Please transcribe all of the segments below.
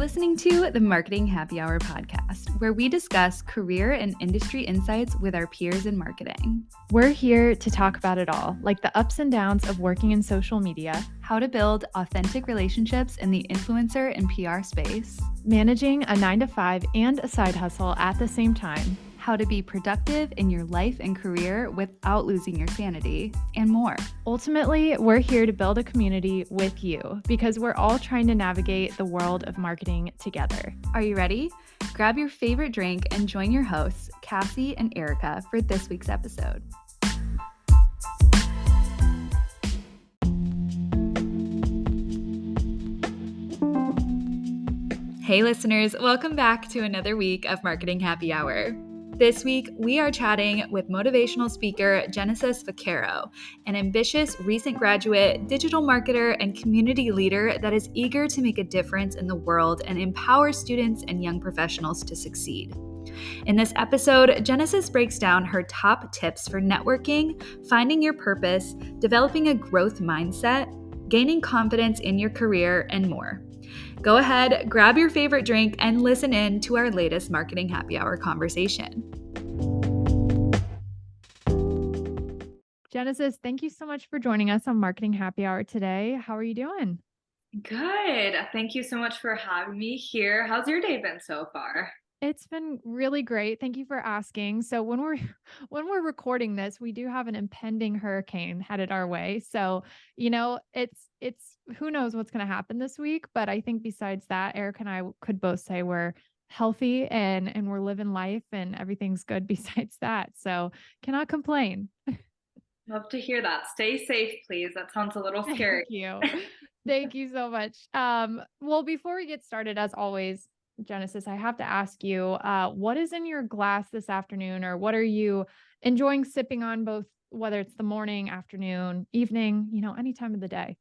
listening to the Marketing Happy Hour podcast, where we discuss career and industry insights with our peers in marketing. We're here to talk about it all, like the ups and downs of working in social media, how to build authentic relationships in the influencer and PR space, managing a 9-to-5 and a side hustle at the same time, how to be productive in your life and career without losing your sanity, and more. Ultimately, we're here to build a community with you because we're all trying to navigate the world of marketing together. Are you ready? Grab your favorite drink and join your hosts, Cassie and Erica, for this week's episode. Hey listeners, welcome back to another week of Marketing Happy Hour. This week, we are chatting with motivational speaker Genesis Vaquero, an ambitious recent graduate, digital marketer, and community leader that is eager to make a difference in the world and empower students and young professionals to succeed. In this episode, Genesis breaks down her top tips for networking, finding your purpose, developing a growth mindset, gaining confidence in your career, and more. Go ahead, grab your favorite drink, and listen in to our latest Marketing Happy Hour conversation. Genesis, thank you so much for joining us on Marketing Happy Hour today. How are you doing? Good. Thank you so much for having me here. How's your day been so far? It's been really great. Thank you for asking. So when we're recording this, we do have an impending hurricane headed our way. So, it's who knows what's going to happen this week, but I think besides that, Eric and I could both say we're healthy and we're living life and everything's good besides that. So, cannot complain. Love to hear that. Stay safe, please. That sounds a little scary. Thank you. Thank you so much. Well, before we get started, as always, Genesis, I have to ask you, what is in your glass this afternoon, or what are you enjoying sipping on, both whether it's the morning, afternoon, evening, any time of the day?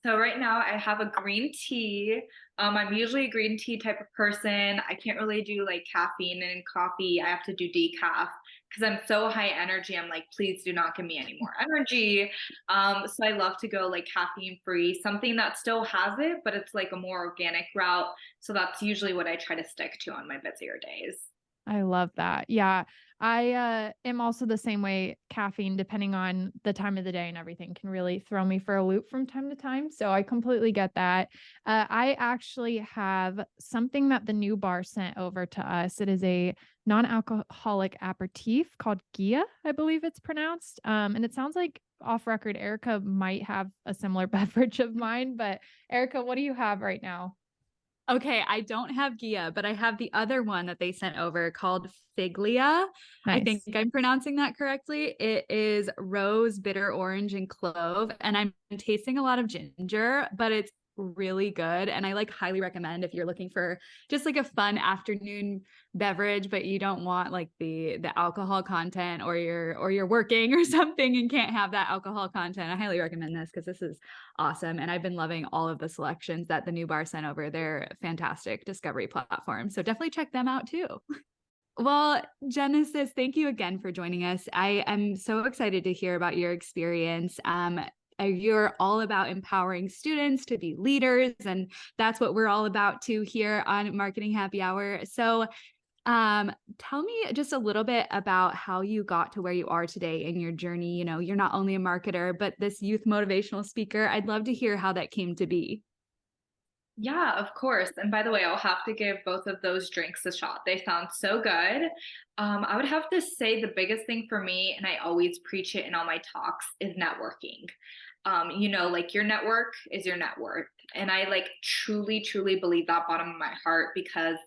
So right now I have a green tea. I'm usually a green tea type of person. I can't really do like caffeine and coffee. I have to do decaf because I'm so high energy. I'm like, please do not give me any more energy. So I love to go like caffeine free, something that still has it, but it's like a more organic route. So that's usually what I try to stick to on my busier days. I love that. Yeah. I am also the same way. Caffeine, depending on the time of the day and everything, can really throw me for a loop from time to time. So I completely get that. I actually have something that the new bar sent over to us. It is a non-alcoholic aperitif called Gia, I believe it's pronounced. And it sounds like off record, Erica might have a similar beverage of mine. But Erica, what do you have right now? Okay, I don't have Gia, but I have the other one that they sent over called Figlia. I think Nice. I'm pronouncing that correctly. It is rose, bitter orange, and clove. And I'm tasting a lot of ginger, but it's really good. And I highly recommend if you're looking for just like a fun afternoon beverage, but you don't want like the alcohol content, or you're working or something and can't have that alcohol content. I highly recommend this because this is awesome. And I've been loving all of the selections that the new bar sent over. They're fantastic discovery platform. So definitely check them out too. Well, Genesis, thank you again for joining us. I am so excited to hear about your experience. You're all about empowering students to be leaders, and that's what we're all about too here on Marketing Happy Hour. So tell me just a little bit about how you got to where you are today in your journey. You're not only a marketer, but this youth motivational speaker. I'd love to hear how that came to be. Yeah, of course. And by the way, I'll have to give both of those drinks a shot. They sound so good. I would have to say the biggest thing for me, and I always preach it in all my talks, is networking. Like your network is your net worth. And I truly, truly believe that bottom of my heart because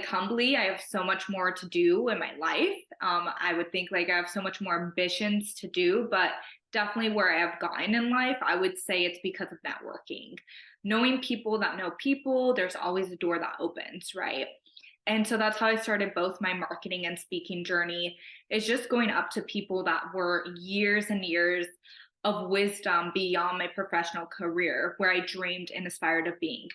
humbly, I have so much more to do in my life. I would think I have so much more ambitions to do, but definitely where I have gotten in life, I would say it's because of networking. Knowing people that know people, there's always a door that opens, right? And so that's how I started both my marketing and speaking journey, is just going up to people that were years and years of wisdom beyond my professional career, where I dreamed and aspired of being.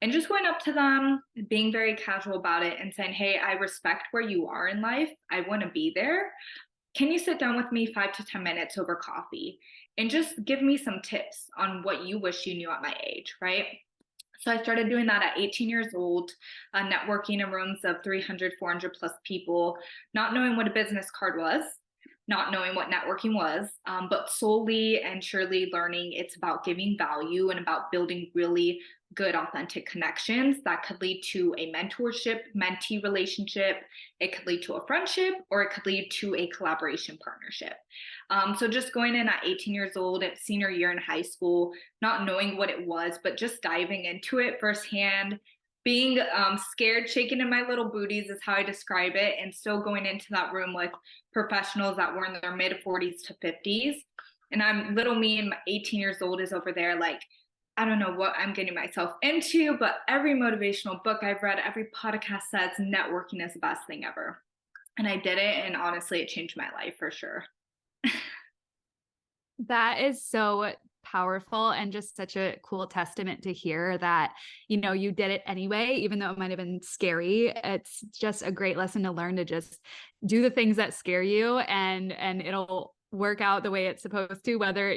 And just going up to them, being very casual about it and saying, hey, I respect where you are in life. I want to be there. Can you sit down with me 5 to 10 minutes over coffee and just give me some tips on what you wish you knew at my age, right? So I started doing that at 18 years old, networking in rooms of 300, 400 plus people, not knowing what a business card was, not knowing what networking was, but slowly and surely learning it's about giving value and about building really good, authentic connections that could lead to a mentorship, mentee relationship. It could lead to a friendship, or it could lead to a collaboration partnership. So just going in at 18 years old at senior year in high school, not knowing what it was, but just diving into it firsthand, being scared, shaking in my little booties is how I describe it, and still going into that room with professionals that were in their mid 40s to 50s. And I'm little me and 18 years old is over there like, I don't know what I'm getting myself into, but every motivational book I've read, every podcast says networking is the best thing ever. And I did it, and honestly, it changed my life for sure. That is so powerful and just such a cool testament to hear that, you did it anyway, even though it might have been scary. It's just a great lesson to learn to just do the things that scare you, and it'll work out the way it's supposed to, whether,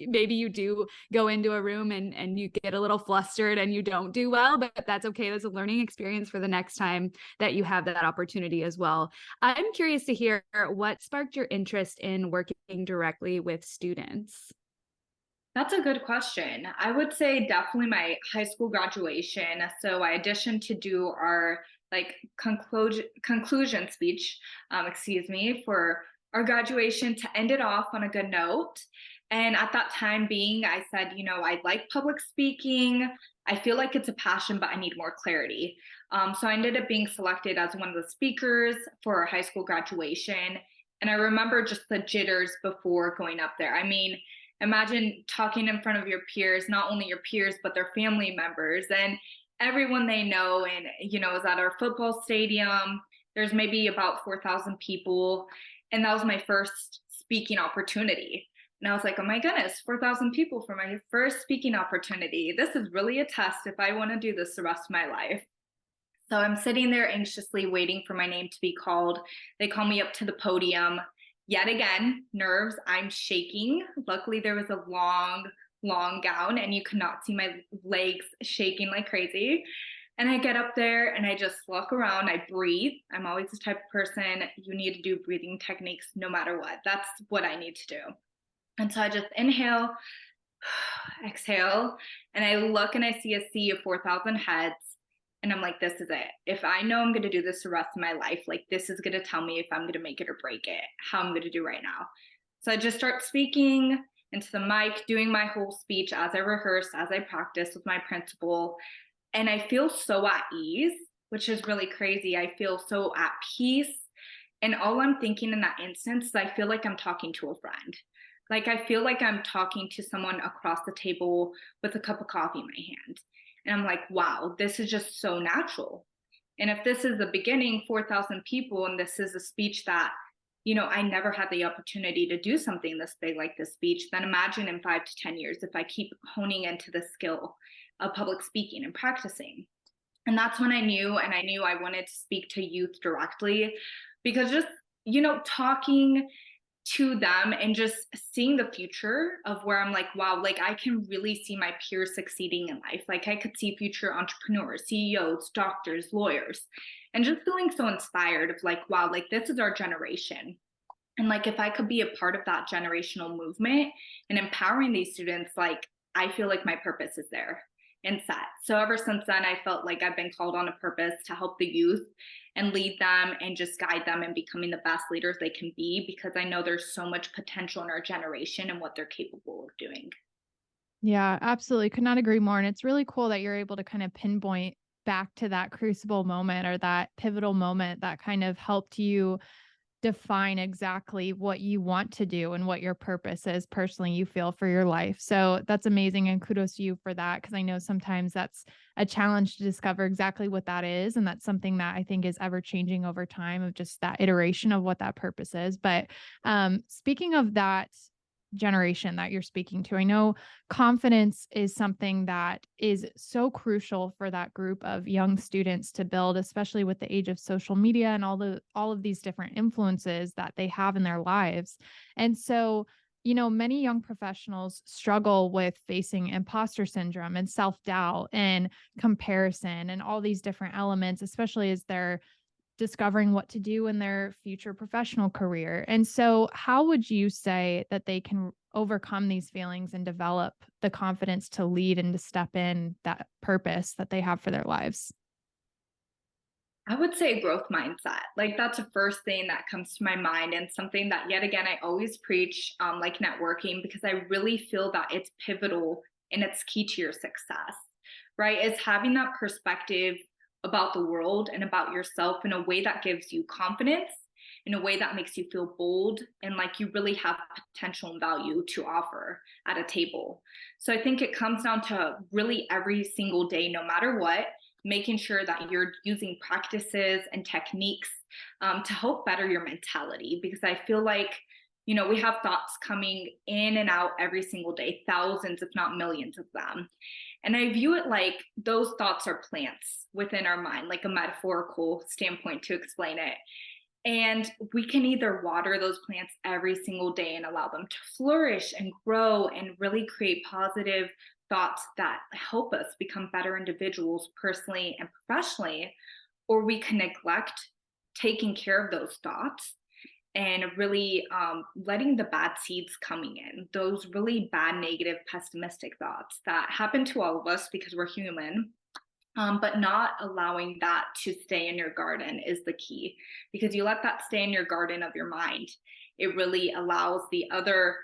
maybe you do go into a room and you get a little flustered and you don't do well, but that's okay. That's a learning experience for the next time that you have that opportunity as well. I'm curious to hear what sparked your interest in working directly with students. That's a good question. I would say definitely my high school graduation. So I auditioned to do our conclusion speech, for our graduation, to end it off on a good note. And at that time being, I said, I like public speaking. I feel like it's a passion, but I need more clarity. So I ended up being selected as one of the speakers for our high school graduation. And I remember just the jitters before going up there. I mean, imagine talking in front of your peers, not only your peers, but their family members and everyone they know. And, is at our football stadium. There's maybe about 4,000 people. And that was my first speaking opportunity. And I was like, oh my goodness, 4,000 people for my first speaking opportunity. This is really a test if I want to do this the rest of my life. So I'm sitting there anxiously waiting for my name to be called. They call me up to the podium. Yet again, nerves, I'm shaking. Luckily, there was a long gown and you could not see my legs shaking like crazy. And I get up there and I just look around, I breathe. I'm always the type of person, you need to do breathing techniques no matter what. That's what I need to do. And so I just inhale, exhale, and I look and I see a sea of 4,000 heads. And I'm like, this is it. If I know I'm going to do this the rest of my life, like this is going to tell me if I'm going to make it or break it, how I'm going to do right now. So I just start speaking into the mic, doing my whole speech as I rehearse, as I practice with my principal. And I feel so at ease, which is really crazy. I feel so at peace. And all I'm thinking in that instance is I feel like I'm talking to a friend. Like I feel like I'm talking to someone across the table with a cup of coffee in my hand. And I'm like, wow, this is just so natural. And if this is the beginning, 4,000 people, and this is a speech that, I never had the opportunity to do something this big like this speech, then imagine in 5 to 10 years if I keep honing into the skill of public speaking and practicing. And that's when I knew I wanted to speak to youth directly, because just, talking to them and just seeing the future of where I'm like, wow, like I can really see my peers succeeding in life. Like I could see future entrepreneurs, CEOs, doctors, lawyers, and just feeling so inspired of like, wow, like this is our generation. And like, if I could be a part of that generational movement and empowering these students, like, I feel like my purpose is there and set. So ever since then, I felt like I've been called on a purpose to help the youth and lead them and just guide them in becoming the best leaders they can be, because I know there's so much potential in our generation and what they're capable of doing. Yeah, absolutely. Could not agree more. And it's really cool that you're able to kind of pinpoint back to that crucible moment or that pivotal moment that kind of helped you define exactly what you want to do and what your purpose is personally you feel for your life. So that's amazing. And kudos to you for that. Cause I know sometimes that's a challenge to discover exactly what that is. And that's something that I think is ever changing over time, of just that iteration of what that purpose is. But speaking of that generation that you're speaking to, I know confidence is something that is so crucial for that group of young students to build, especially with the age of social media and all of these different influences that they have in their lives. And so many young professionals struggle with facing imposter syndrome and self-doubt and comparison and all these different elements, especially as they're discovering what to do in their future professional career. And so, how would you say that they can overcome these feelings and develop the confidence to lead and to step in that purpose that they have for their lives? I would say growth mindset. Like that's the first thing that comes to my mind, and something that yet again I always preach, like networking, because I really feel that it's pivotal and it's key to your success, right? Is having that perspective about the world and about yourself in a way that gives you confidence, in a way that makes you feel bold and like you really have potential and value to offer at a table. So I think it comes down to really every single day, no matter what, making sure that you're using practices and techniques to help better your mentality. Because I feel like, we have thoughts coming in and out every single day, thousands, if not millions of them. And I view it like those thoughts are plants within our mind, like a metaphorical standpoint to explain it. And we can either water those plants every single day and allow them to flourish and grow and really create positive thoughts that help us become better individuals personally and professionally, or we can neglect taking care of those thoughts and really letting the bad seeds coming in, those really bad, negative, pessimistic thoughts that happen to all of us because we're human. But not allowing that to stay in your garden is the key, because you let that stay in your garden of your mind. It really allows the other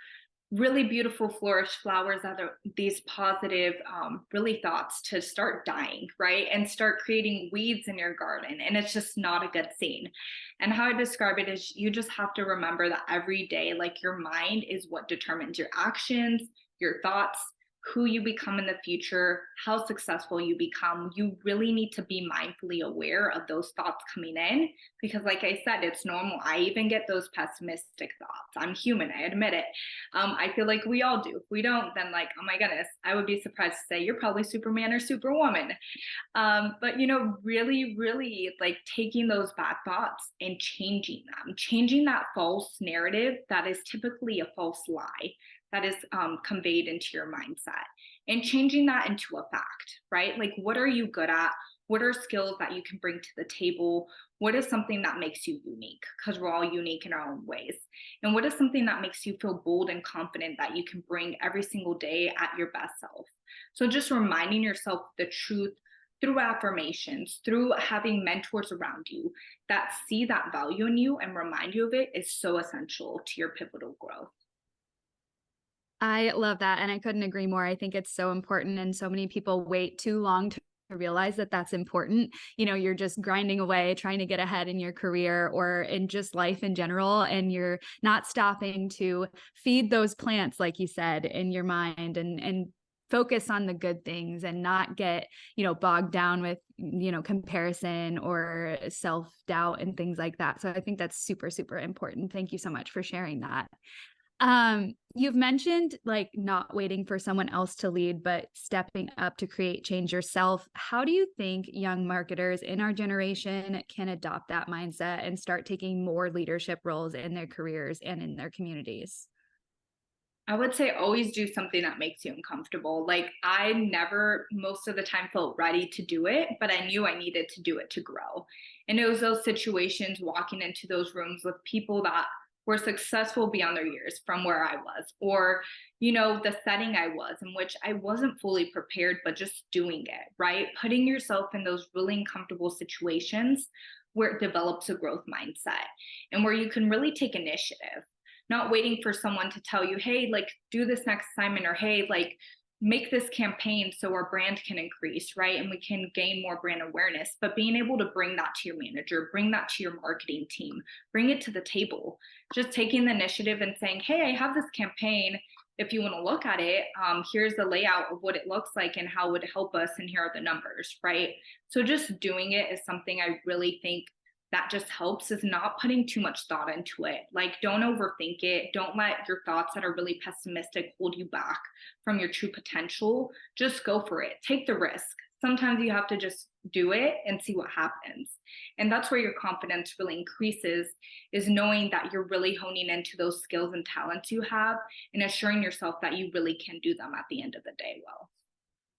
really beautiful flourished flowers, other these positive really thoughts to start dying, right? And start creating weeds in your garden. And it's just not a good scene. And how I describe it is you just have to remember that every day, like your mind is what determines your actions, your thoughts, who you become in the future, how successful you become. You really need to be mindfully aware of those thoughts coming in, because like I said, it's normal. I even get those pessimistic thoughts. I'm human, I admit it. I feel like we all do. If we don't, then like, oh my goodness, I would be surprised to say you're probably Superman or Superwoman. But really, really like taking those bad thoughts and changing them, changing that false narrative that is typically a false lie that is conveyed into your mindset, and changing that into a fact, right? Like, what are you good at? What are skills that you can bring to the table? What is something that makes you unique? Because we're all unique in our own ways. And what is something that makes you feel bold and confident that you can bring every single day at your best self? So just reminding yourself the truth through affirmations, through having mentors around you that see that value in you and remind you of it, is so essential to your pivotal growth. I love that. And I couldn't agree more. I think it's so important. And so many people wait too long to realize that that's important. You're just grinding away, trying to get ahead in your career or in just life in general. And you're not stopping to feed those plants, like you said, in your mind, and focus on the good things and not get, bogged down with, comparison or self-doubt and things like that. So I think that's super, super important. Thank you so much for sharing that. You've mentioned like not waiting for someone else to lead, but stepping up to create change yourself. How do you think young marketers in our generation can adopt that mindset and start taking more leadership roles in their careers and in their communities? I would say always do something that makes you uncomfortable. Like I never, most of the time, felt ready to do it, but I knew I needed to do it to grow. And it was those situations, walking into those rooms with people that were successful beyond their years from where I was, or, the setting I was in, which I wasn't fully prepared, but just doing it, right? Putting yourself in those really uncomfortable situations where it develops a growth mindset and where you can really take initiative, not waiting for someone to tell you, hey, like do this next assignment, or hey, like make this campaign so our brand can increase, right? And we can gain more brand awareness, but being able to bring that to your manager, bring that to your marketing team, bring it to the table, just taking the initiative and saying, hey, I have this campaign. If you want to look at it, here's the layout of what it looks like and how it would help us. And here are the numbers, right? So just doing it is something I really think that just helps, is not putting too much thought into it. Like, don't overthink it. Don't let your thoughts that are really pessimistic hold you back from your true potential. Just go for it. Take the risk. sometimes you have to just do it and see what happens. And that's where your confidence really increases, is knowing that you're really honing into those skills and talents you have and assuring yourself that you really can do them at the end of the day well.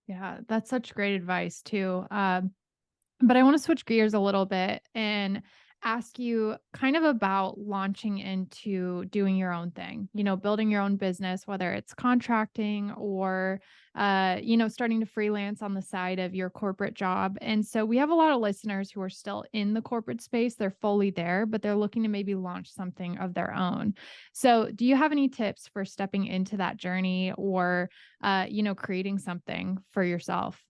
Yeah, that's such great advice too. But I want to switch gears a little bit and ask you kind of about launching into doing your own thing, building your own business, whether it's contracting or, starting to freelance on the side of your corporate job. And so we have a lot of listeners who are still in the corporate space. They're fully there, but they're looking to maybe launch something of their own. So do you have any tips for stepping into that journey or, creating something for yourself?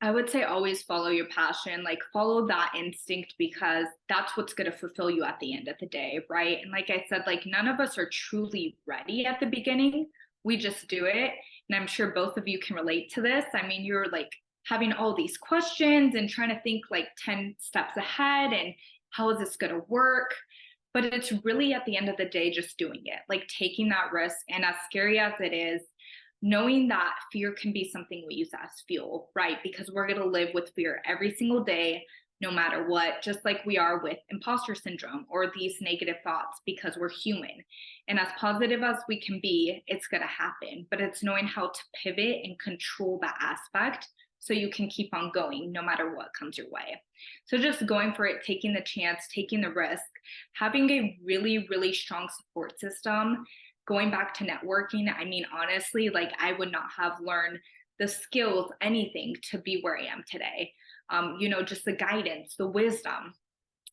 I would say always follow your passion, like follow that instinct, because that's what's going to fulfill you at the end of the day, right? And like I said, like none of us are truly ready at the beginning. We just do it. And I'm sure both of you can relate to this. I mean, you're like having all these questions and trying to think like 10 steps ahead and how is this going to work? But it's really at the end of the day, just doing it, like taking that risk. And as scary as it is, knowing that fear can be something we use as fuel, right? Because we're going to live with fear every single day, no matter what, just like we are with imposter syndrome or these negative thoughts, because we're human. And as positive as we can be, it's going to happen. But it's knowing how to pivot and control that aspect so you can keep on going no matter what comes your way. So just going for it, taking the chance, taking the risk, having a really, really strong support system. Going back to networking, I mean, honestly, like I would not have learned the skills, anything to be where I am today. Just the guidance, the wisdom,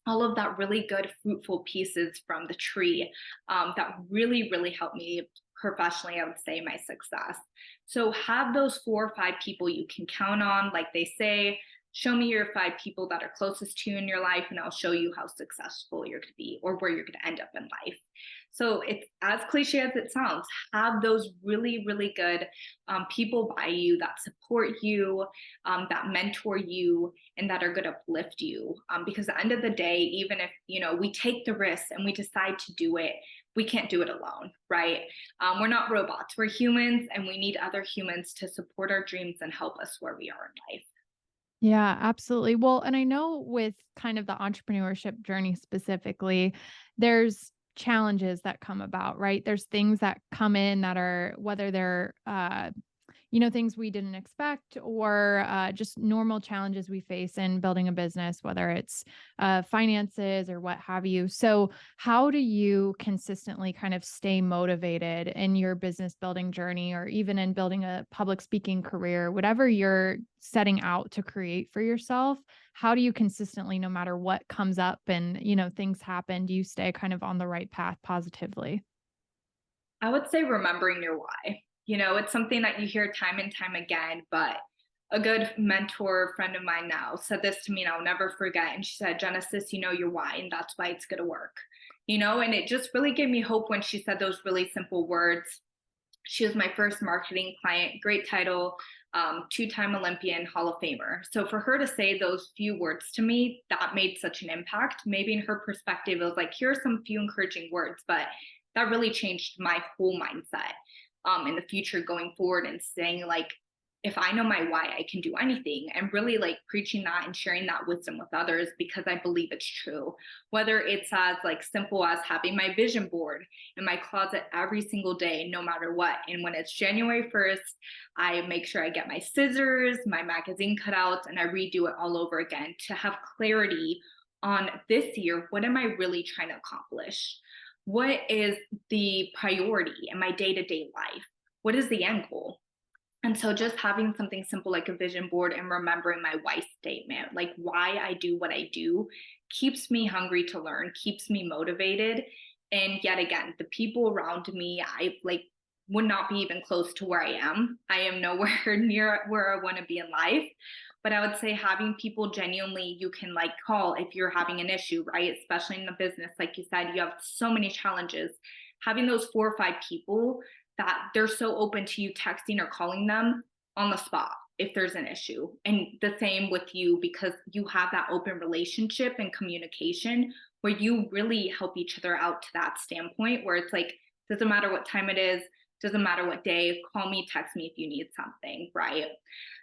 all of that really good, fruitful pieces from the tree that really, really helped me professionally, I would say, my success. So have those 4 or 5 people you can count on. Like they say, show me your 5 people that are closest to you in your life, and I'll show you how successful you're going to be or where you're going to end up in life. So it's as cliche as it sounds, have those really, really good people by you that support you, that mentor you, and that are going to uplift you. Because at the end of the day, even if, we take the risk and we decide to do it, we can't do it alone, right? We're not robots, we're humans, and we need other humans to support our dreams and help us where we are in life. Yeah, absolutely. Well, and I know with kind of the entrepreneurship journey specifically, there's challenges that come about, right? There's things that come in that are, whether they're, things we didn't expect or just normal challenges we face in building a business, whether it's finances or what have you. So how do you consistently kind of stay motivated in your business building journey, or even in building a public speaking career, whatever you're setting out to create for yourself? How do you consistently, no matter what comes up and, things happen, do you stay kind of on the right path positively? I would say remembering your why. It's something that you hear time and time again, but a good mentor friend of mine now said this to me and I'll never forget. And she said, Genesis, your why, and that's why it's going to work. And it just really gave me hope when she said those really simple words. She was my first marketing client, great title, 2-time Olympian, Hall of Famer. So for her to say those few words to me, that made such an impact. Maybe in her perspective, it was like, here are some few encouraging words, but that really changed my whole mindset in the future going forward, and saying like, if I know my why, I can do anything, and really like preaching that and sharing that wisdom with others, because I believe it's true. Whether it's as like simple as having my vision board in my closet every single day, no matter what. And when it's January 1st, I make sure I get my scissors, my magazine cutouts, and I redo it all over again to have clarity on this year. What am I really trying to accomplish? What is the priority in my day-to-day life? What is the end goal? And so just having something simple like a vision board and remembering my why statement, like why I do what I do, keeps me hungry to learn, keeps me motivated. And yet again, the people around me, I like would not be even close to where I am. I am nowhere near where I want to be in life. But I would say having people genuinely you can like call if you're having an issue, right? Especially in the business, like you said, you have so many challenges. Having those 4 or 5 people that they're so open to you texting or calling them on the spot if there's an issue. And the same with you, because you have that open relationship and communication where you really help each other out to that standpoint where it's like, doesn't matter what time it is, Doesn't matter what day, call me, text me if you need something, right?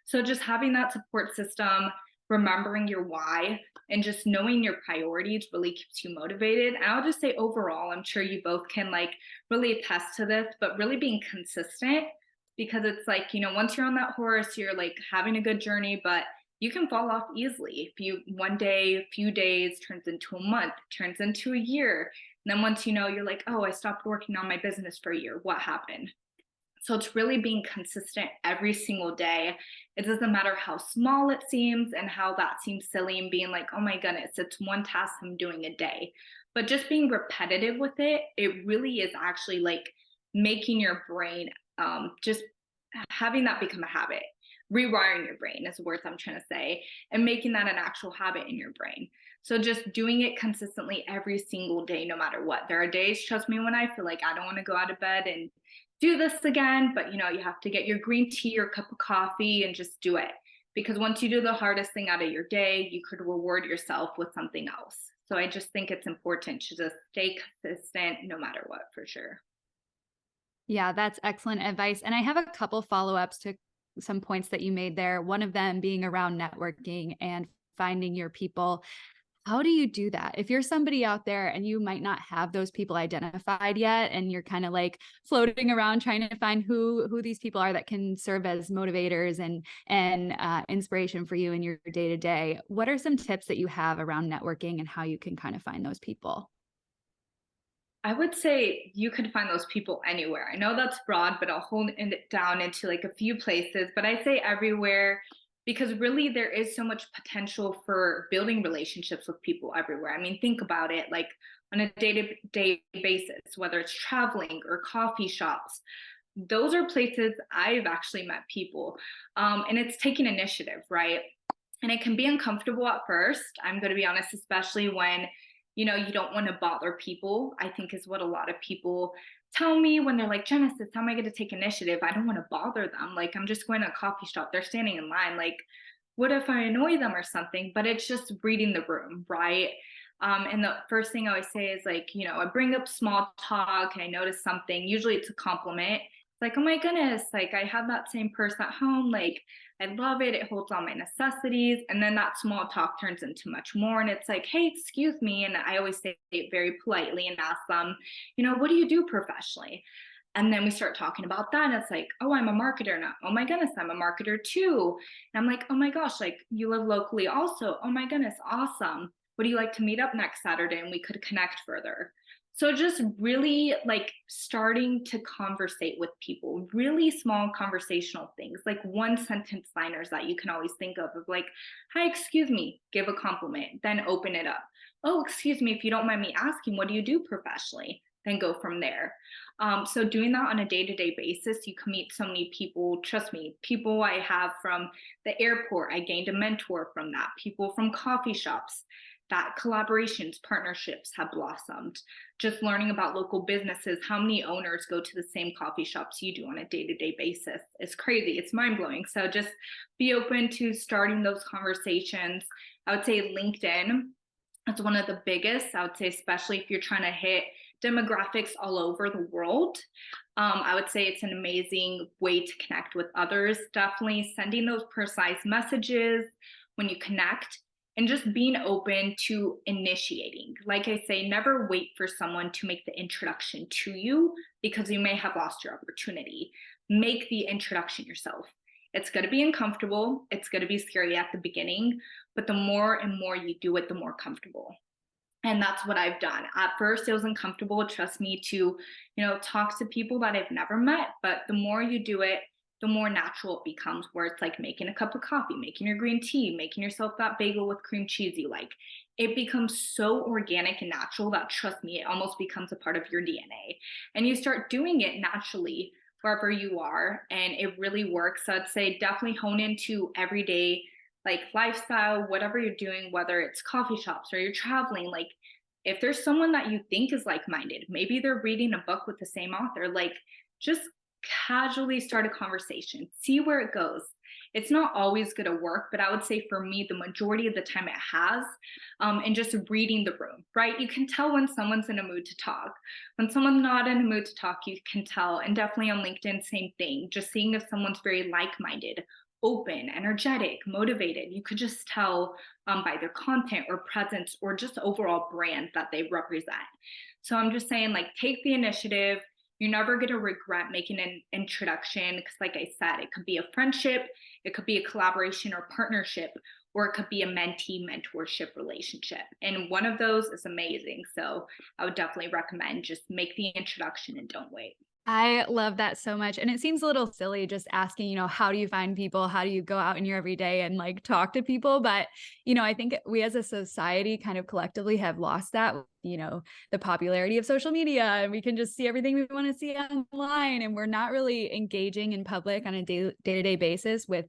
So just having that support system, remembering your why, and just knowing your priorities really keeps you motivated. And I'll just say overall, I'm sure you both can like really attest to this, but really being consistent, because it's like, you know, once you're on that horse, you're like having a good journey, but you can fall off easily. If you one day, a few days turns into a month, turns into a year. And then once you know, you're like, oh, I stopped working on my business for a year. What happened? So it's really being consistent every single day. It doesn't matter how small it seems and how that seems silly, and being like, oh my goodness, it's one task I'm doing a day. But just being repetitive with it, it really is actually like making your brain, just having that become a habit. Rewiring your brain is the words I'm trying to say, and making that an actual habit in your brain. So just doing it consistently every single day, no matter what. There are days, trust me, when I feel like I don't want to go out of bed and do this again, but you know, you have to get your green tea or cup of coffee and just do it. Because once you do the hardest thing out of your day, you could reward yourself with something else. So I just think it's important to just stay consistent no matter what, for sure. Yeah, that's excellent advice. And I have a couple follow-ups to some points that you made there. One of them being around networking and finding your people. How do you do that? If you're somebody out there and you might not have those people identified yet, and you're kind of like floating around trying to find who these people are that can serve as motivators and inspiration for you in your day to day, what are some tips that you have around networking and how you can kind of find those people? I would say you could find those people anywhere. I know that's broad, but I'll hold it down into like a few places. But I say everywhere, because really there is so much potential for building relationships with people everywhere. I mean, think about it, like on a day-to-day basis, whether it's traveling or coffee shops. Those are places I've actually met people. And it's taking initiative, right? And it can be uncomfortable at first. I'm going to be honest, especially when you know, you don't want to bother people, I think is what a lot of people tell me when they're like, Genesis, how am I going to take initiative? I don't want to bother them. Like, I'm just going to a coffee shop. They're standing in line. Like, what if I annoy them or something? But it's just reading the room, right? And the first thing I always say is like, you know, I bring up small talk and I notice something. Usually it's a compliment. It's like, oh my goodness, like I have that same purse at home. Like, I love it. It holds all my necessities. And then that small talk turns into much more. And it's like, hey, excuse me. And I always say it very politely and ask them, you know, what do you do professionally? And then we start talking about that. And it's like, oh, I'm a marketer now. Oh my goodness, I'm a marketer too. And I'm like, oh my gosh, like you live locally also. Oh my goodness, awesome. Would you like to meet up next Saturday and we could connect further? So just really like starting to conversate with people, really small conversational things, like one sentence liners that you can always think of like, hi, excuse me, give a compliment, then open it up. Oh, excuse me, if you don't mind me asking, what do you do professionally? Then go from there. So doing that on a day-to-day basis, you can meet so many people. Trust me, people I have from the airport, I gained a mentor from that. People from coffee shops, that collaborations, partnerships have blossomed. Just learning about local businesses, how many owners go to the same coffee shops you do on a day-to-day basis. It's crazy, it's mind-blowing. So just be open to starting those conversations. I would say LinkedIn, that's one of the biggest. I would say, especially if you're trying to hit demographics all over the world. I would say it's an amazing way to connect with others. Definitely sending those precise messages when you connect, and just being open to initiating. Like I say, never wait for someone to make the introduction to you, because you may have lost your opportunity. Make the introduction yourself. It's going to be uncomfortable. It's going to be scary at the beginning, but the more and more you do it, the more comfortable. And that's what I've done. At first, it was uncomfortable, trust me, to, you know, talk to people that I've never met. But the more you do it, the more natural it becomes, where it's like making a cup of coffee, making your green tea, making yourself that bagel with cream cheese you like. It becomes so organic and natural that, trust me, it almost becomes a part of your DNA. And you start doing it naturally wherever you are, and it really works. So I'd say definitely hone into everyday like lifestyle, whatever you're doing, whether it's coffee shops or you're traveling. Like if there's someone that you think is like-minded, maybe they're reading a book with the same author, like just casually start a conversation, see where it goes. It's not always going to work, but I would say for me, the majority of the time it has. And just reading the room, right? You can tell when someone's in a mood to talk. When someone's not in a mood to talk, you can tell. And definitely on LinkedIn, same thing. Just seeing if someone's very like-minded, open, energetic, motivated. You could just tell by their content or presence or just overall brand that they represent. So I'm just saying, like, take the initiative. You're never going to regret making an introduction because, like I said, it could be a friendship, it could be a collaboration or partnership, or it could be a mentee mentorship relationship. And one of those is amazing. So I would definitely recommend just make the introduction and don't wait. I love that so much. And it seems a little silly just asking, how do you find people? How do you go out in your everyday and like talk to people? But, I think we as a society kind of collectively have lost that, the popularity of social media, and we can just see everything we want to see online. And we're not really engaging in public on a day-to-day basis with,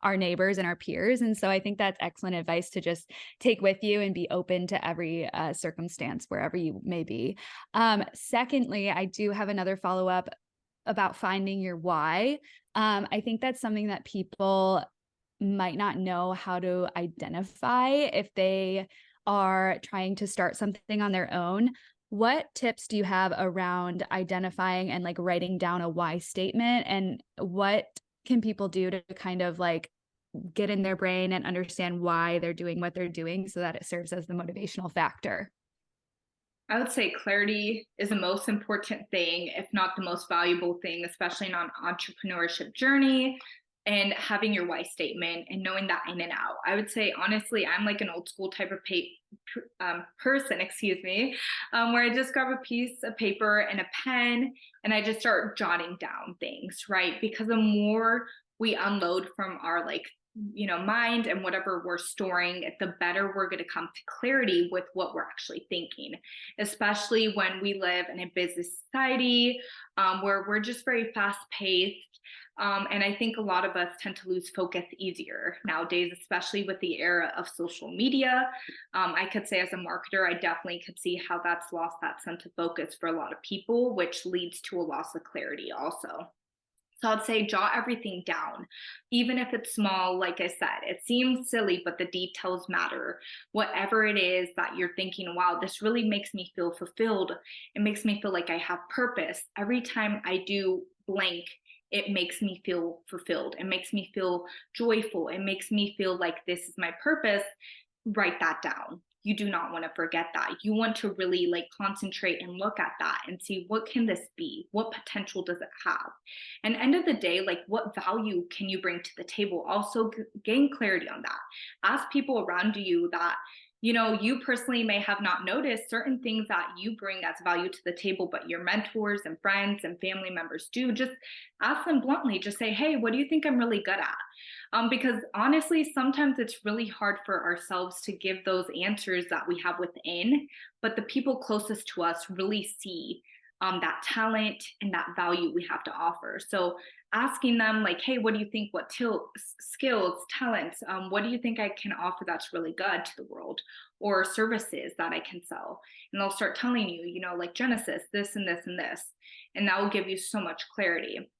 our neighbors and our peers. And so I think that's excellent advice to just take with you and be open to every circumstance wherever you may be. Secondly, I do have another follow-up about finding your why. I think that's something that people might not know how to identify if they are trying to start something on their own. What tips do you have around identifying and like writing down a why statement? And what can people do to kind of like get in their brain and understand why they're doing what they're doing so that it serves as the motivational factor? I would say clarity is the most important thing, if not the most valuable thing, especially in an entrepreneurship journey, and having your why statement and knowing that in and out. I would say, honestly, I'm like an old school type of person, where I just grab a piece of paper and a pen and I just start jotting down things, right? Because the more we unload from our mind and whatever we're storing, the better we're going to come to clarity with what we're actually thinking, especially when we live in a busy society where we're just very fast paced. And I think a lot of us tend to lose focus easier nowadays, especially with the era of social media. I could say as a marketer, I definitely could see how that's lost that sense of focus for a lot of people, which leads to a loss of clarity also. So I'd say jot everything down, even if it's small. Like I said, it seems silly, but the details matter. Whatever it is that you're thinking, wow, this really makes me feel fulfilled. It makes me feel like I have purpose. Every time I do blank, it makes me feel fulfilled. It makes me feel joyful. It makes me feel like this is my purpose. Write that down. You do not want to forget that. You want to really concentrate and look at that and see, what can this be? What potential does it have? And end of the day, what value can you bring to the table? Also gain clarity on that. Ask people around you that you personally may have not noticed certain things that you bring as value to the table, but your mentors and friends and family members do. Just ask them bluntly. Just say, hey, what do you think I'm really good at? Because honestly, sometimes it's really hard for ourselves to give those answers that we have within, but the people closest to us really see that talent and that value we have to offer. So asking them hey, what do you think, what skills, talents, what do you think I can offer that's really good to the world, or services that I can sell? And they'll start telling you, Genesis, this and this and this. And that will give you so much clarity.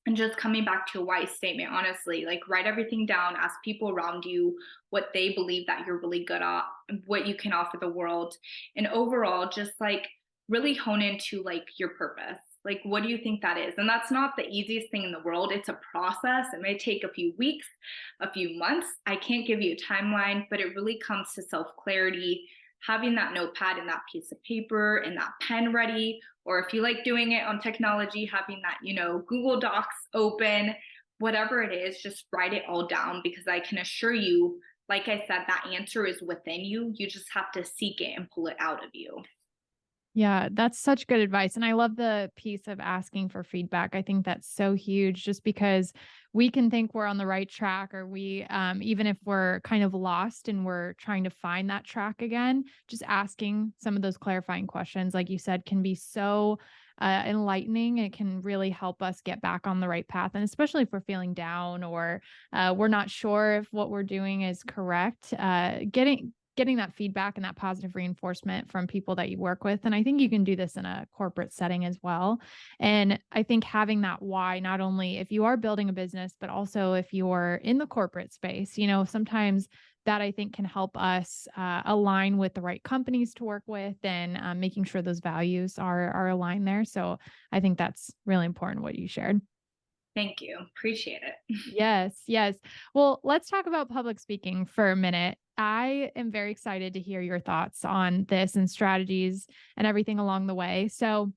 And just coming back to your why statement, honestly, write everything down, ask people around you what they believe that you're really good at, what you can offer the world. And overall, just really hone into your purpose. What do you think that is? And that's not the easiest thing in the world. It's a process. It may take a few weeks, a few months. I can't give you a timeline, but it really comes to self-clarity, having that notepad and that piece of paper and that pen ready, or if you like doing it on technology, having that, Google Docs open, whatever it is, just write it all down, because I can assure you, like I said, that answer is within you. You just have to seek it and pull it out of you. Yeah, that's such good advice. And I love the piece of asking for feedback. I think that's so huge, just because we can think we're on the right track, or we, even if we're kind of lost and we're trying to find that track again, just asking some of those clarifying questions, like you said, can be so enlightening. It can really help us get back on the right path. And especially if we're feeling down, or we're not sure if what we're doing is correct, getting that feedback and that positive reinforcement from people that you work with. And I think you can do this in a corporate setting as well. And I think having that why, not only if you are building a business, but also if you're in the corporate space, sometimes that I think can help us align with the right companies to work with, and making sure those values are aligned there. So I think that's really important what you shared. Thank you. Appreciate it. Yes, yes. Well, let's talk about public speaking for a minute. I am very excited to hear your thoughts on this and strategies and everything along the way. So,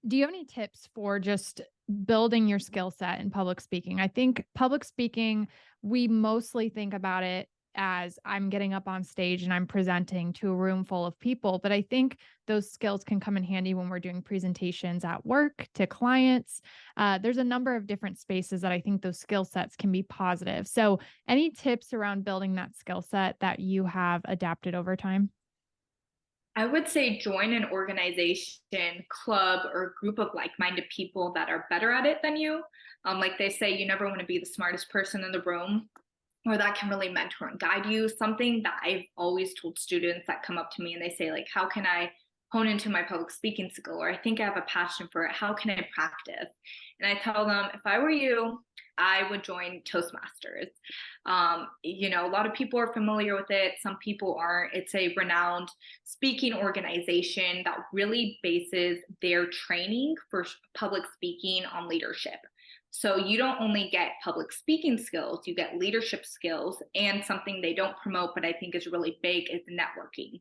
do you have any tips for just building your skill set in public speaking? I think public speaking, we mostly think about it as I'm getting up on stage and I'm presenting to a room full of people. But I think those skills can come in handy when we're doing presentations at work to clients. There's a number of different spaces that I think those skill sets can be positive. So, any tips around building that skill set that you have adapted over time? I would say join an organization, club, or group of like-minded people that are better at it than you. Like they say, you never want to be the smartest person in the room, or that can really mentor and guide you. Something that I've always told students that come up to me and they say, like, how can I hone into my public speaking skill? Or I think I have a passion for it. How can I practice? And I tell them, if I were you, I would join Toastmasters. A lot of people are familiar with it. Some people aren't. It's a renowned speaking organization that really bases their training for public speaking on leadership. So you don't only get public speaking skills, you get leadership skills, and something they don't promote, but I think is really big, is networking,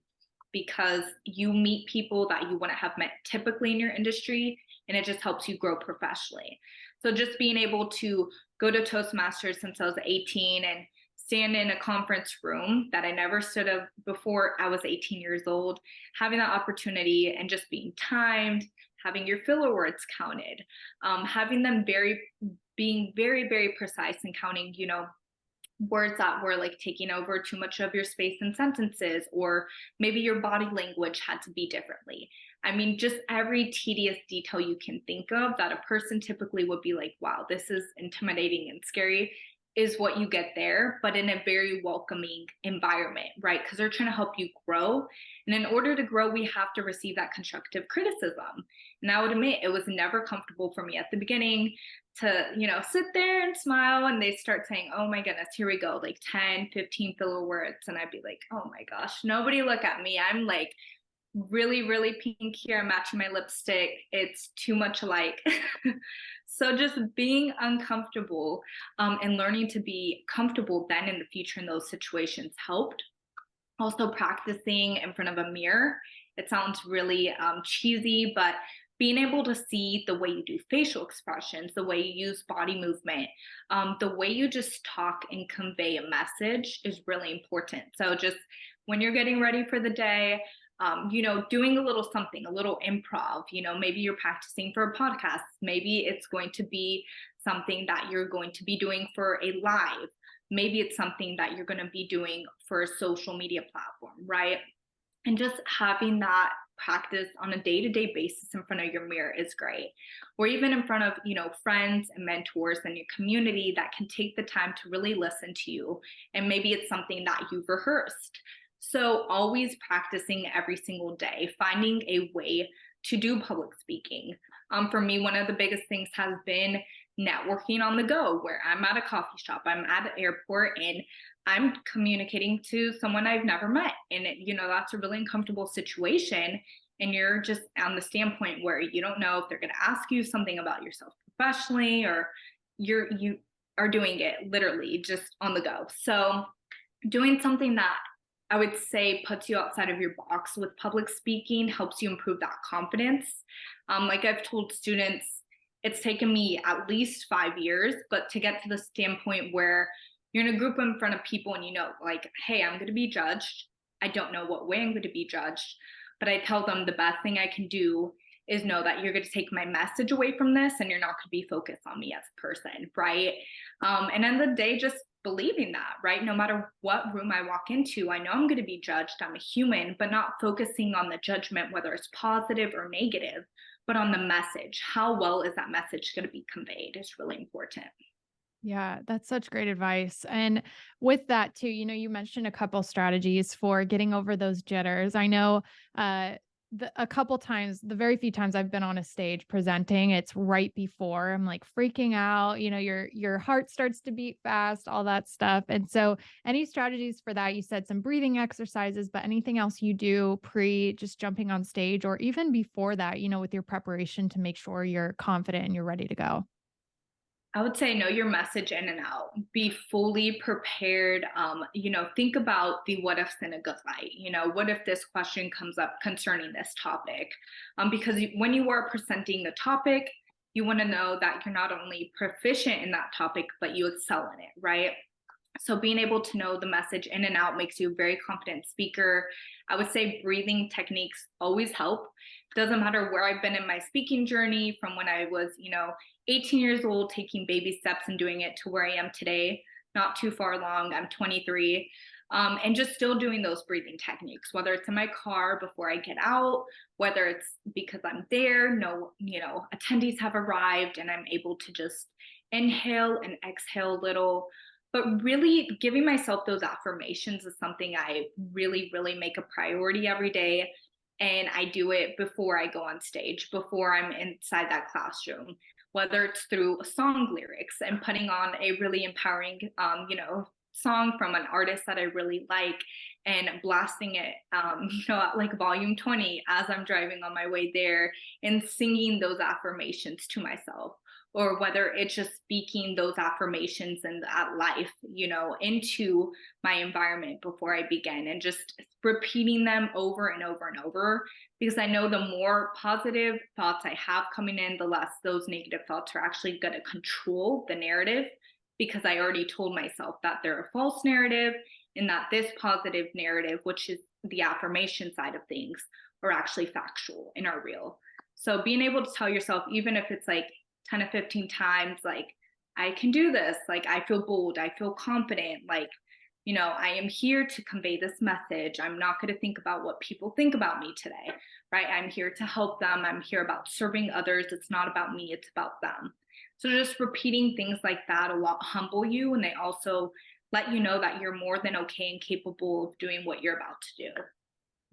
because you meet people that you wouldn't have met typically in your industry, and it just helps you grow professionally. So just being able to go to Toastmasters since I was 18 and stand in a conference room that I never stood up before I was 18 years old, having that opportunity and just being timed, having your filler words counted, having them being very, very precise and counting, words that were like taking over too much of your space in sentences, or maybe your body language had to be differently. I mean, just every tedious detail you can think of that a person typically would be like, wow, this is intimidating and scary, is what you get there, but in a very welcoming environment, right? Because they're trying to help you grow. And in order to grow, we have to receive that constructive criticism. And I would admit it was never comfortable for me at the beginning to, sit there and smile, and they start saying, oh my goodness, here we go, like 10, 15 filler words. And I'd be like, oh my gosh, nobody look at me. I'm like really, really pink here. I'm matching my lipstick. It's too much alike. So just being uncomfortable and learning to be comfortable then in the future in those situations helped. Also practicing in front of a mirror. It sounds really cheesy, but being able to see the way you do facial expressions, the way you use body movement, the way you just talk and convey a message is really important. So just when you're getting ready for the day, doing a little something, a little improv, maybe you're practicing for a podcast. Maybe it's going to be something that you're going to be doing for a live. Maybe it's something that you're going to be doing for a social media platform, right? And just having that practice on a day-to-day basis in front of your mirror is great. Or even in front of, friends and mentors in your community that can take the time to really listen to you. And maybe it's something that you've rehearsed. So always practicing every single day, finding a way to do public speaking. For me, one of the biggest things has been networking on the go, where I'm at a coffee shop, I'm at an airport, and I'm communicating to someone I've never met. And, that's a really uncomfortable situation. And you're just on the standpoint where you don't know if they're going to ask you something about yourself professionally, or you are doing it literally just on the go. So doing something that I would say puts you outside of your box with public speaking helps you improve that confidence. Like I've told students, it's taken me at least 5 years, but to get to the standpoint where you're in a group in front of people and like, hey, I'm going to be judged. I don't know what way I'm going to be judged, but I tell them the best thing I can do is know that you're going to take my message away from this and you're not going to be focused on me as a person, right? And then the day just believing that, right? No matter what room I walk into, I know I'm going to be judged. I'm a human, but not focusing on the judgment, whether it's positive or negative, but on the message. How well is that message going to be conveyed is really important. Yeah, that's such great advice. And with that too, you mentioned a couple strategies for getting over those jitters. I know uh a couple times, the very few times I've been on a stage presenting, it's right before I'm like freaking out, your heart starts to beat fast, all that stuff. And so any strategies for that? You said some breathing exercises, but anything else you do pre just jumping on stage or even before that, with your preparation to make sure you're confident and you're ready to go? I would say know your message in and out. Be fully prepared. Think about the what ifs in a good light. What if this question comes up concerning this topic? Because when you are presenting the topic, you want to know that you're not only proficient in that topic, but you excel in it, right? So being able to know the message in and out makes you a very confident speaker. I would say breathing techniques always help. Doesn't matter where I've been in my speaking journey, from when I was, 18 years old, taking baby steps and doing it, to where I am today, not too far along. I'm 23. And just still doing those breathing techniques, whether it's in my car before I get out, whether it's because I'm there, no, attendees have arrived and I'm able to just inhale and exhale a little. But really giving myself those affirmations is something I really, really make a priority every day. And I do it before I go on stage, before I'm inside that classroom, whether it's through song lyrics and putting on a really empowering, song from an artist that I really like, and blasting it, at like volume 20 as I'm driving on my way there, and singing those affirmations to myself. Or whether it's just speaking those affirmations and that life, into my environment before I begin, and just repeating them over and over and over. Because I know the more positive thoughts I have coming in, the less those negative thoughts are actually going to control the narrative, because I already told myself that they're a false narrative, and that this positive narrative, which is the affirmation side of things, are actually factual and are real. So being able to tell yourself, even if it's like 10 to 15 times, like, I can do this, like, I feel bold, I feel confident, like, I am here to convey this message. I'm not going to think about what people think about me today, right? I'm here to help them. I'm here about serving others. It's not about me, it's about them. So just repeating things like that a lot humble you, and they also let you know that you're more than okay and capable of doing what you're about to do.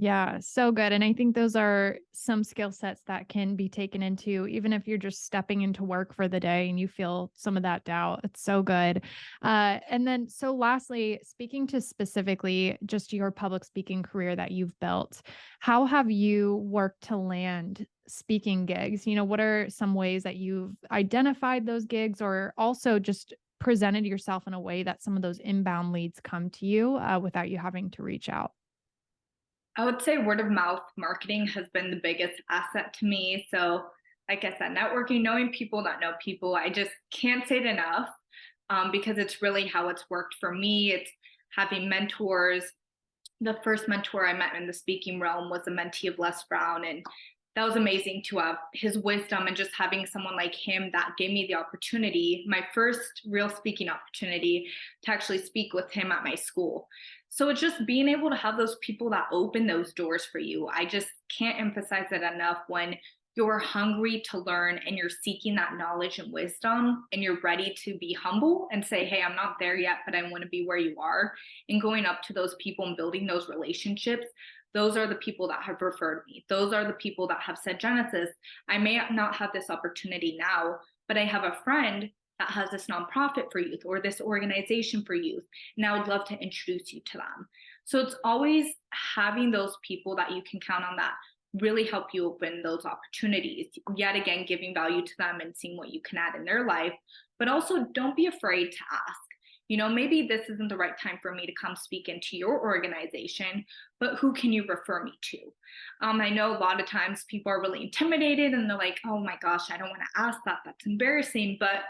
Yeah, so good. And I think those are some skill sets that can be taken into, even if you're just stepping into work for the day and you feel some of that doubt. It's so good. And then, so lastly, speaking to specifically just your public speaking career that you've built, how have you worked to land speaking gigs? What are some ways that you've identified those gigs, or also just presented yourself in a way that some of those inbound leads come to you without you having to reach out? I would say word of mouth marketing has been the biggest asset to me. So, like I said, networking, knowing people that know people, I just can't say it enough, because it's really how it's worked for me. It's having mentors. The first mentor I met in the speaking realm was a mentee of Les Brown. And that was amazing to have his wisdom, and just having someone like him that gave me the opportunity, my first real speaking opportunity, to actually speak with him at my school. So it's just being able to have those people that open those doors for you. I just can't emphasize it enough. When you're hungry to learn and you're seeking that knowledge and wisdom, and you're ready to be humble and say, hey, I'm not there yet, but I want to be where you are, and going up to those people and building those relationships, those are the people that have referred me. Those are the people that have said, Genesis, I may not have this opportunity now, but I have a friend that has this nonprofit for youth, or this organization for youth, and I would love to introduce you to them. So it's always having those people that you can count on that really help you open those opportunities. Yet again, giving value to them and seeing what you can add in their life. But also, don't be afraid to ask. Maybe this isn't the right time for me to come speak into your organization, but who can you refer me to? I know a lot of times people are really intimidated and they're like, oh my gosh, I don't want to ask that. That's embarrassing. But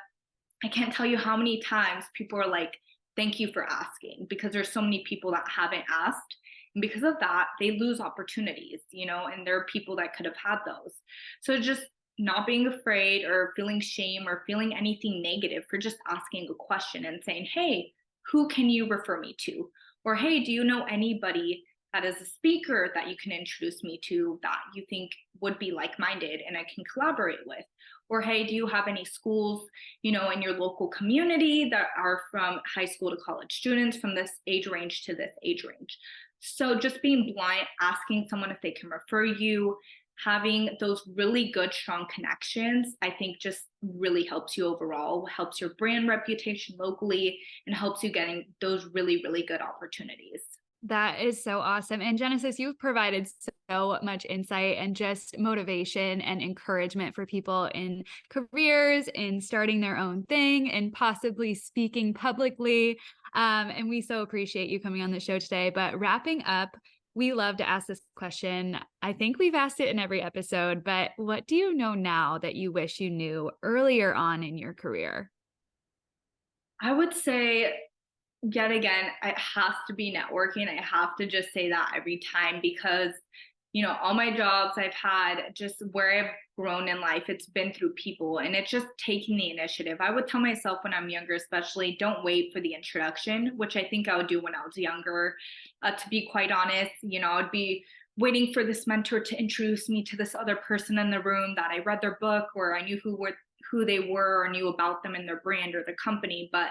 I can't tell you how many times people are like, thank you for asking, because there's so many people that haven't asked. And because of that, they lose opportunities, and there are people that could have had those. So just not being afraid or feeling shame or feeling anything negative for just asking a question and saying, hey, who can you refer me to? Or, hey, do you know anybody that is a speaker that you can introduce me to that you think would be like-minded and I can collaborate with? Or, hey, do you have any schools, in your local community that are from high school to college students from this age range to this age range? So just being blind, asking someone if they can refer you, having those really good, strong connections, I think just really helps you overall, helps your brand reputation locally, and helps you getting those really, really good opportunities. That is so awesome. And Genesis, you've provided so much insight and just motivation and encouragement for people in careers, in starting their own thing, and possibly speaking publicly. And we so appreciate you coming on the show today. But wrapping up, we love to ask this question. I think we've asked it in every episode, but what do you know now that you wish you knew earlier on in your career? I would say, yet again, it has to be networking. I have to just say that every time because, all my jobs I've had, just where I've grown in life, it's been through people and it's just taking the initiative. I would tell myself when I'm younger, especially, don't wait for the introduction, which I think I would do when I was younger. To be quite honest, I'd be waiting for this mentor to introduce me to this other person in the room that I read their book or I knew who they were or knew about them and their brand or the company. But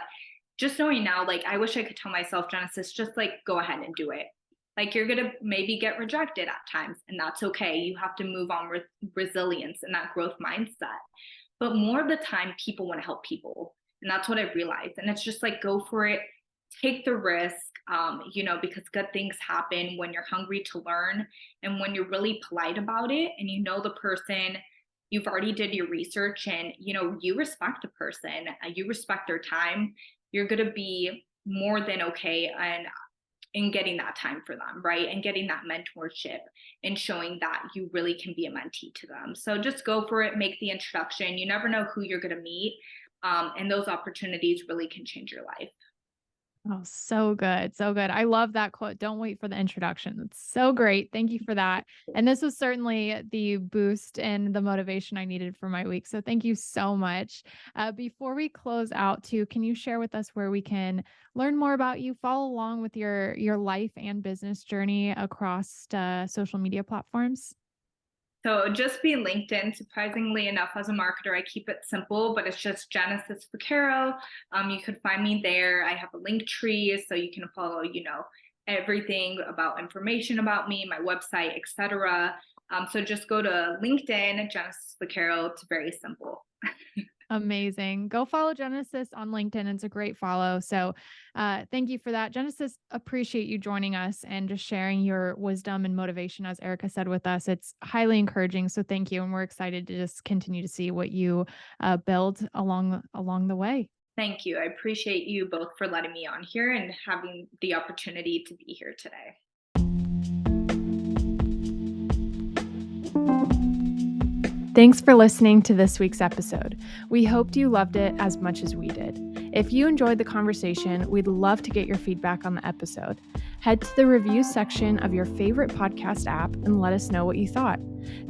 just knowing now, like, I wish I could tell myself, Genesis, just like go ahead and do it. Like, you're going to maybe get rejected at times, and that's okay. You have to move on with resilience and that growth mindset. But more of the time, people want to help people. And that's what I've realized. And it's just like, go for it, take the risk, because good things happen when you're hungry to learn and when you're really polite about it and the person, you've already did your research and, you respect the person, you respect their time. You're going to be more than okay and in getting that time for them, right? And getting that mentorship and showing that you really can be a mentee to them. So just go for it, make the introduction. You never know who you're going to meet. And those opportunities really can change your life. Oh, so good. So good. I love that quote. Don't wait for the introduction. It's so great. Thank you for that. And this was certainly the boost and the motivation I needed for my week. So thank you so much. Before we close out too, can you share with us where we can learn more about you, follow along with your life and business journey across social media platforms? So just be LinkedIn. Surprisingly enough, as a marketer, I keep it simple, but it's just Genesis Vaquero. You could find me there. I have a link tree, so you can follow, everything about information about me, my website, etc. So just go to LinkedIn, Genesis Vaquero. It's very simple. Amazing. Go follow Genesis on LinkedIn. It's a great follow. So thank you for that. Genesis, appreciate you joining us and just sharing your wisdom and motivation, as Erica said, with us. It's highly encouraging. So thank you. And we're excited to just continue to see what you build along the way. Thank you. I appreciate you both for letting me on here and having the opportunity to be here today. Thanks for listening to this week's episode. We hoped you loved it as much as we did. If you enjoyed the conversation, we'd love to get your feedback on the episode. Head to the review section of your favorite podcast app and let us know what you thought.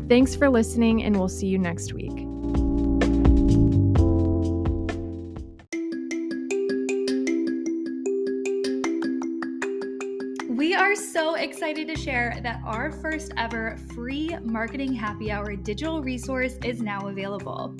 Thanks for listening, and we'll see you next week. We are so excited to share that our first ever free Marketing Happy Hour digital resource is now available.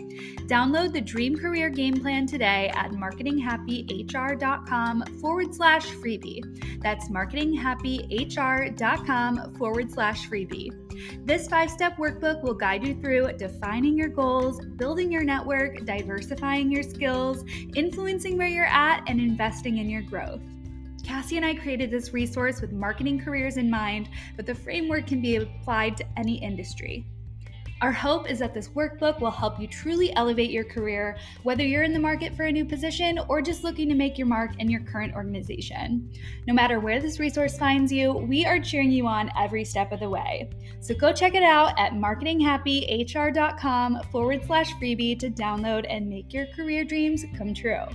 Download the Dream Career Game Plan today at marketinghappyhr.com/freebie. That's marketinghappyhr.com/freebie. This 5-step workbook will guide you through defining your goals, building your network, diversifying your skills, influencing where you're at, and investing in your growth. Cassie and I created this resource with marketing careers in mind, but the framework can be applied to any industry. Our hope is that this workbook will help you truly elevate your career, whether you're in the market for a new position or just looking to make your mark in your current organization. No matter where this resource finds you, we are cheering you on every step of the way. So go check it out at marketinghappyhr.com/freebie to download and make your career dreams come true.